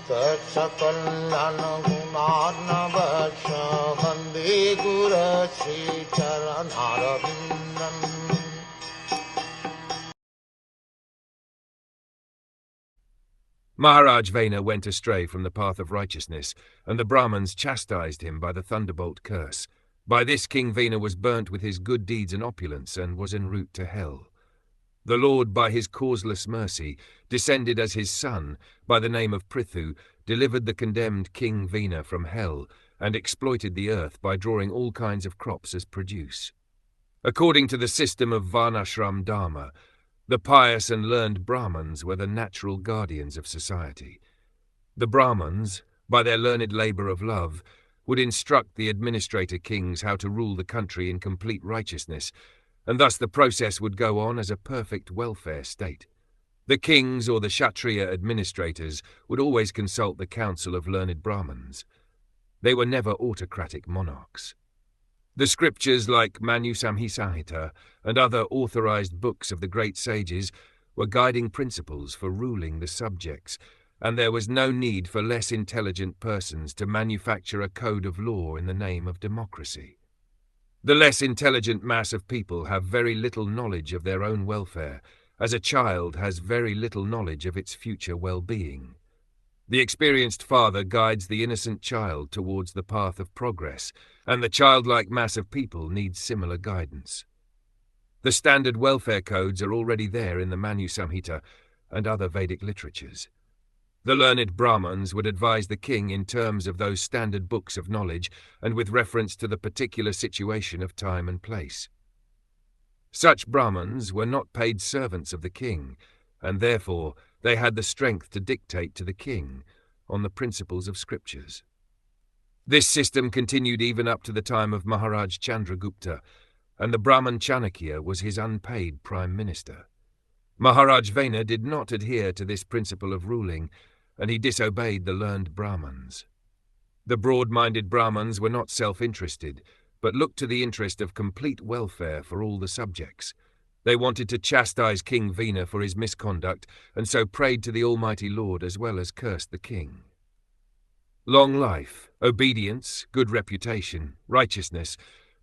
Sakalayan Gunarnavasya Vande Guru Sri Charanaravindan. Maharaj Vena went astray from the path of righteousness, and the Brahmins chastised him by the thunderbolt curse. By this King Vena was burnt with his good deeds and opulence, and was en route to hell. The Lord, by his causeless mercy, descended as his son, by the name of Prthu, delivered the condemned King Vena from hell, and exploited the earth by drawing all kinds of crops as produce. According to the system of Varnashram Dharma, the pious and learned Brahmins were the natural guardians of society. The Brahmins, by their learned labor of love, would instruct the administrator kings how to rule the country in complete righteousness, and thus the process would go on as a perfect welfare state. The kings or the Kshatriya administrators would always consult the council of learned Brahmins. They were never autocratic monarchs. The scriptures like Manu Samhita and other authorized books of the great sages were guiding principles for ruling the subjects, and there was no need for less intelligent persons to manufacture a code of law in the name of democracy. The less intelligent mass of people have very little knowledge of their own welfare, as a child has very little knowledge of its future well-being. The experienced father guides the innocent child towards the path of progress, and the childlike mass of people needs similar guidance. The standard welfare codes are already there in the Manu Samhita and other Vedic literatures. The learned Brahmins would advise the king in terms of those standard books of knowledge and with reference to the particular situation of time and place. Such Brahmins were not paid servants of the king, and therefore they had the strength to dictate to the king on the principles of scriptures. This system continued even up to the time of Maharaj Chandragupta, and the Brahman Chanakya was his unpaid prime minister. Maharaj Vena did not adhere to this principle of ruling, and he disobeyed the learned Brahmins. The broad-minded Brahmins were not self-interested, but looked to the interest of complete welfare for all the subjects. They wanted to chastise King Vena for his misconduct, and so prayed to the Almighty Lord as well as cursed the king. Long life, obedience, good reputation, righteousness,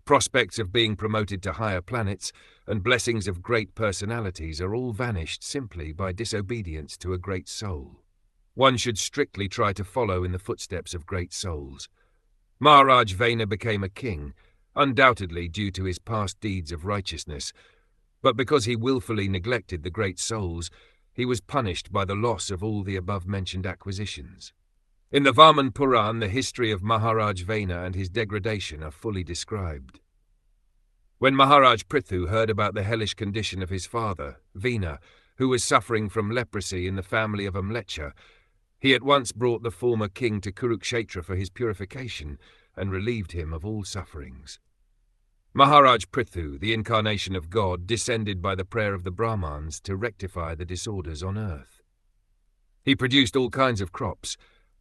prospects of being promoted to higher planets, and blessings of great personalities are all vanished simply by disobedience to a great soul. One should strictly try to follow in the footsteps of great souls. Maharaj Vena became a king, undoubtedly due to his past deeds of righteousness, but because he willfully neglected the great souls, he was punished by the loss of all the above-mentioned acquisitions. In the Vaman Puran, the history of Maharaj Vena and his degradation are fully described. When Maharaj Prthu heard about the hellish condition of his father, Vena, who was suffering from leprosy in the family of a Mlecha, he at once brought the former king to Kurukshetra for his purification and relieved him of all sufferings. Maharaj Prthu, the incarnation of God, descended by the prayer of the Brahmins to rectify the disorders on earth. He produced all kinds of crops,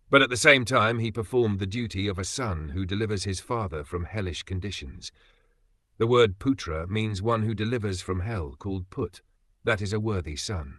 but at the same time he performed the duty of a son who delivers his father from hellish conditions. The word putra means one who delivers from hell, called put, that is a worthy son.